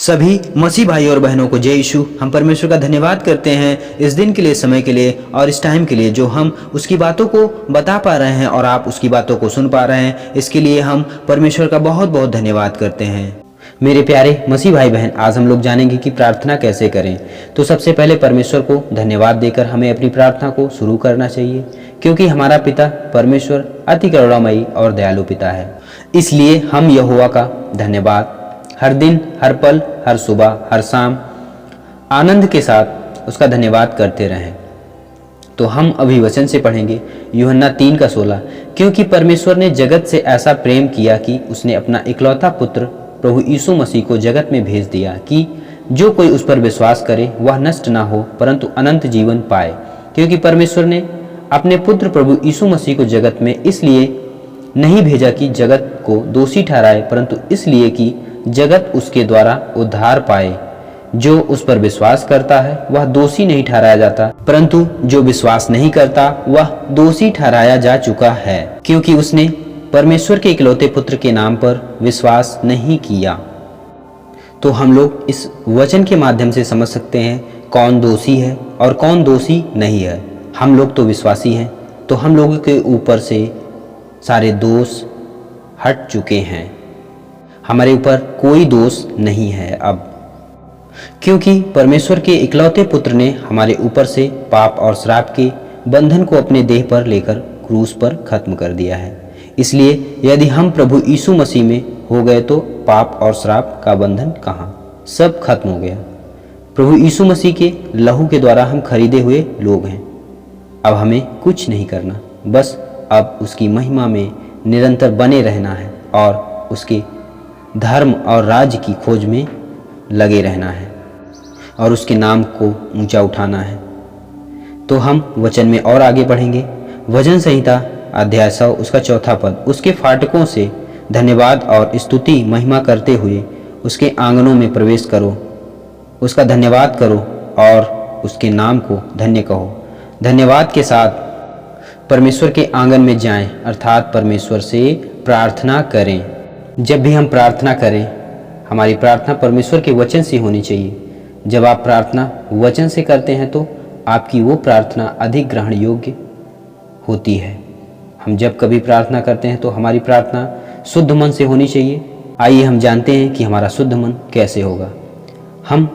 सभी मसीह भाई और बहनों को जय यीशु। हम परमेश्वर का धन्यवाद करते हैं इस दिन के लिए, समय के लिए और इस टाइम के लिए जो हम उसकी बातों को बता पा रहे हैं और आप उसकी बातों को सुन पा रहे हैं। इसके लिए हम परमेश्वर का बहुत बहुत धन्यवाद करते हैं। मेरे प्यारे मसीह भाई बहन, आज हम लोग जानेंगे कि प्रार्थना कैसे करें। तो सबसे पहले परमेश्वर को धन्यवाद देकर हमें अपनी प्रार्थना को शुरू करना चाहिए, क्योंकि हमारा पिता परमेश्वर अति करुणामयी और दयालु पिता है। इसलिए हम यहोवा का धन्यवाद हर दिन, हर पल, हर सुबह, हर शाम आनंद के साथ उसका धन्यवाद करते रहें। तो हम अभी वचन से पढ़ेंगे यूहन्ना 3:16। क्योंकि परमेश्वर ने जगत से ऐसा प्रेम किया कि उसने अपना इकलौता पुत्र प्रभु यीशु मसीह को जगत में भेज दिया कि जो कोई उस पर विश्वास करे वह नष्ट ना हो परंतु अनंत जीवन पाए। क्योंकि परमेश्वर ने अपने पुत्र प्रभु यीशु मसीह को जगत में इसलिए नहीं भेजा कि जगत को दोषी ठहराए, परंतु इसलिए कि जगत उसके द्वारा उद्धार पाए। जो उस पर विश्वास करता है वह दोषी नहीं ठहराया जाता, परंतु जो विश्वास नहीं करता वह दोषी ठहराया जा चुका है, क्योंकि उसने परमेश्वर के इकलौते पुत्र के नाम पर विश्वास नहीं किया। तो हम लोग इस वचन के माध्यम से समझ सकते हैं कौन दोषी है और कौन दोषी नहीं है। हम लोग तो विश्वासी हैं, तो हम लोगों के ऊपर से सारे दोष हट चुके हैं। हमारे ऊपर कोई दोष नहीं है अब, क्योंकि परमेश्वर के इकलौते पुत्र ने हमारे ऊपर से पाप और श्राप के बंधन को अपने देह पर लेकर क्रूस पर खत्म कर दिया है। इसलिए यदि हम प्रभु यीशु मसीह में हो गए तो पाप और श्राप का बंधन कहाँ, सब खत्म हो गया। प्रभु यीशु मसीह के लहू के द्वारा हम खरीदे हुए लोग हैं। अब हमें कुछ नहीं करना, बस अब उसकी महिमा में निरंतर बने रहना है और उसके धर्म और राज्य की खोज में लगे रहना है और उसके नाम को ऊंचा उठाना है। तो हम वचन में और आगे बढ़ेंगे। भजन संहिता अध्याय 100 उसका 4 पद। उसके फाटकों से धन्यवाद और स्तुति महिमा करते हुए उसके आंगनों में प्रवेश करो, उसका धन्यवाद करो और उसके नाम को धन्य कहो। धन्यवाद के साथ परमेश्वर के आंगन में जाएं, अर्थात परमेश्वर से प्रार्थना करें। जब भी हम प्रार्थना करें, हमारी प्रार्थना परमेश्वर के वचन से होनी चाहिए। जब आप प्रार्थना वचन से करते हैं तो आपकी वो प्रार्थना अधिक ग्रहण योग्य होती है। हम जब कभी प्रार्थना करते हैं तो हमारी प्रार्थना शुद्ध मन से होनी चाहिए। आइए हम जानते हैं कि हमारा शुद्ध मन कैसे होगा। हम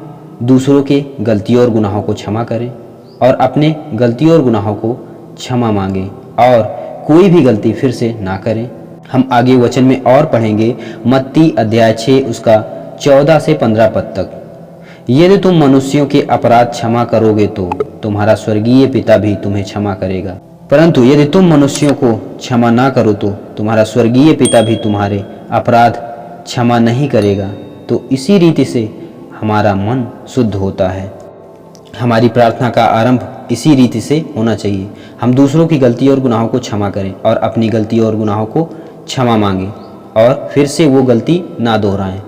दूसरों के गलतियों और गुनाहों को क्षमा करें और अपने गलतियों और गुनाहों को क्षमा मांगें और कोई भी गलती फिर से ना करें। हम आगे वचन में और पढ़ेंगे मत्ती अध्याय 6 उसका 14 से 15 पद तक। यदि तुम मनुष्यों के अपराध क्षमा करोगे तो तुम्हारा स्वर्गीय पिता भी तुम्हें क्षमा करेगा, परंतु यदि तुम मनुष्यों को क्षमा ना करो तो तुम्हारा स्वर्गीय पिता भी तुम्हारे अपराध क्षमा नहीं करेगा। तो इसी रीति से हमारा मन शुद्ध होता है। हमारी प्रार्थना का आरंभ इसी रीति से होना चाहिए। हम दूसरों की गलती और गुनाहों को क्षमा करें और अपनी गलती और गुनाहों को क्षमा मांगें और फिर से वो गलती ना दोहराएं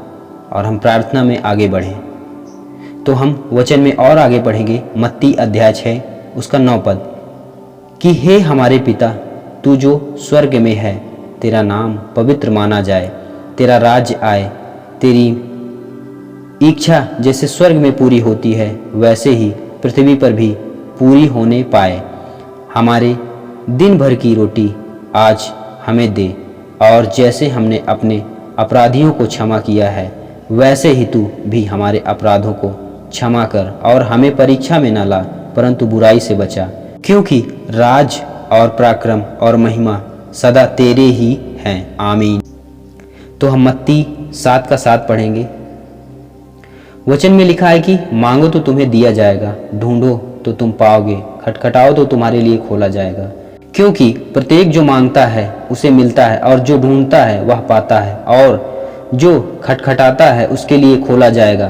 और हम प्रार्थना में आगे बढ़ें। तो हम वचन में और आगे पढ़ेंगे मत्ती अध्याय 6 उसका 9 पद कि हे हमारे पिता, तू जो स्वर्ग में है, तेरा नाम पवित्र माना जाए, तेरा राज्य आए, तेरी इच्छा जैसे स्वर्ग में पूरी होती है वैसे ही पृथ्वी पर भी पूरी होने पाए। हमारे दिन भर की रोटी आज हमें दे और जैसे हमने अपने अपराधियों को क्षमा किया है वैसे ही तू भी हमारे अपराधों को क्षमा कर और हमें परीक्षा में न ला परंतु बुराई से बचा, क्योंकि राज और पराक्रम और महिमा सदा तेरे ही हैं। आमीन। तो हम मत्ती 7 का 7 पढ़ेंगे। वचन में लिखा है कि मांगो तो तुम्हें दिया जाएगा, ढूंढो तो तुम पाओगे, खटखटाओ तो तुम्हारे लिए खोला जाएगा। क्योंकि प्रत्येक जो मांगता है उसे मिलता है और जो ढूंढता है वह पाता है और जो खटखटाता है उसके लिए खोला जाएगा।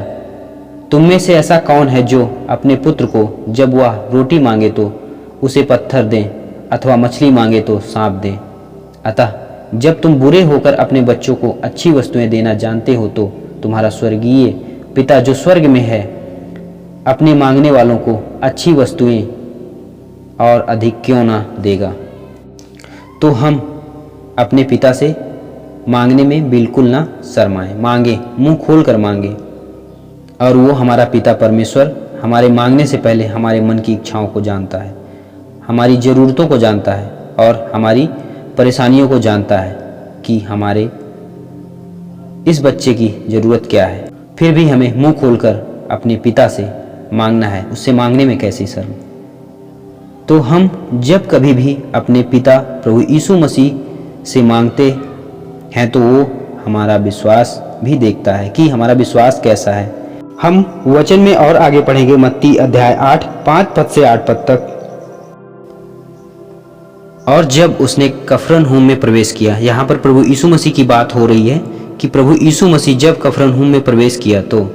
तुम में से ऐसा कौन है जो अपने पुत्र को जब वह रोटी मांगे तो उसे पत्थर दें अथवा मछली मांगे तो सांप दें? अतः जब तुम बुरे होकर अपने बच्चों को अच्छी वस्तुएं देना जानते हो तो तुम्हारा स्वर्गीय पिता जो स्वर्ग में है अपने मांगने वालों को अच्छी वस्तुएं और अधिक क्यों ना देगा। तो हम अपने पिता से मांगने में बिल्कुल ना शर्माएं, मांगे, मुंह खोल कर मांगे। और वो हमारा पिता परमेश्वर हमारे मांगने से पहले हमारे मन की इच्छाओं को जानता है, हमारी ज़रूरतों को जानता है और हमारी परेशानियों को जानता है कि हमारे इस बच्चे की ज़रूरत क्या है। फिर भी हमें मुंह खोलकर अपने पिता से मांगना है, उससे मांगने में कैसी शर्म। तो हम जब कभी भी अपने पिता प्रभु यीशु मसीह से मांगते हैं तो वो हमारा विश्वास भी देखता है कि हमारा विश्वास कैसा है। हम वचन में और आगे पढ़ेंगे, मत्ती अध्याय 8 5 पद से 8 पद तक। और जब उसने कफरनहूम में प्रवेश किया, यहाँ पर प्रभु यीशु मसीह की बात हो रही है कि प्रभु यीशु मसीह जब कफरनहूम में प्रवेश किया तो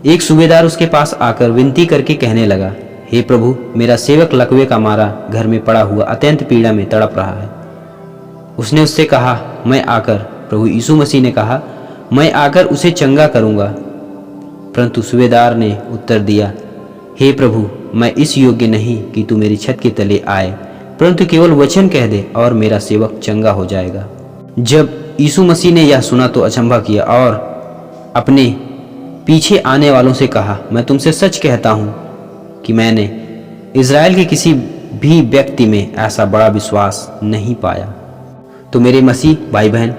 एक सूबेदार उसके पास आकर विनती करके कहने लगा, हे प्रभु, मेरा सेवक लकवे का मारा घर में पड़ा हुआ अत्यंत पीड़ा में तड़प रहा है। उसने उससे कहा, मैं आकर, प्रभु यीशु मसीह ने कहा, मैं आकर उसे चंगा करूंगा। परंतु सूबेदार ने उत्तर दिया, हे प्रभु, मैं इस योग्य नहीं कि तू मेरी छत के तले आए, परंतु केवल वचन कह दे और मेरा सेवक चंगा हो जाएगा। जब यीशु मसीह ने यह सुना तो अचंभा किया और अपने पीछे आने वालों से कहा, मैं तुमसे सच कहता हूं कि मैंने इज़राइल के किसी भी व्यक्ति में ऐसा बड़ा विश्वास नहीं पाया। तो मेरे मसीह भाई बहन,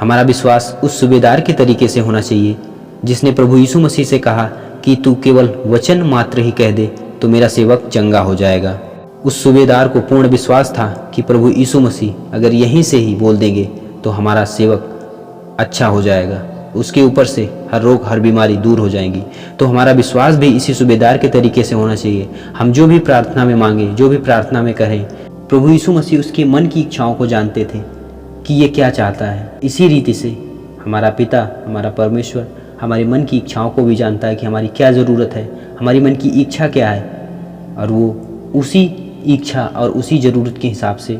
हमारा विश्वास उस सूबेदार के तरीके से होना चाहिए जिसने प्रभु यीशु मसीह से कहा कि तू केवल वचन मात्र ही कह दे तो मेरा सेवक चंगा हो जाएगा। उस सूबेदार को पूर्ण विश्वास था कि प्रभु यीशु मसीह अगर यहीं से ही बोल देंगे तो हमारा सेवक अच्छा हो जाएगा, उसके ऊपर से हर रोग हर बीमारी दूर हो जाएंगी। तो हमारा विश्वास भी इसी सूबेदार के तरीके से होना चाहिए। हम जो भी प्रार्थना में मांगे, जो भी प्रार्थना में करें, प्रभु यीशु मसीह उसके मन की इच्छाओं को जानते थे कि ये क्या चाहता है। इसी रीति से हमारा पिता, हमारा परमेश्वर हमारे मन की इच्छाओं को भी जानता है कि हमारी क्या ज़रूरत है, हमारी मन की इच्छा क्या है, और वो उसी इच्छा और उसी ज़रूरत के हिसाब से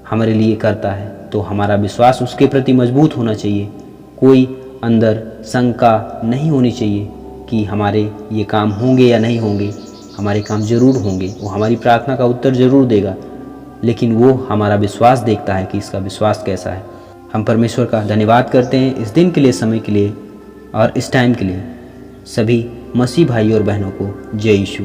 हमारे लिए करता है। तो हमारा विश्वास उसके प्रति मजबूत होना चाहिए। कोई अंदर शंका नहीं होनी चाहिए कि हमारे ये काम होंगे या नहीं होंगे। हमारे काम ज़रूर होंगे, वो हमारी प्रार्थना का उत्तर ज़रूर देगा, लेकिन वो हमारा विश्वास देखता है कि इसका विश्वास कैसा है। हम परमेश्वर का धन्यवाद करते हैं इस दिन के लिए, समय के लिए और इस टाइम के लिए। सभी मसीह भाई और बहनों को जय यीशु।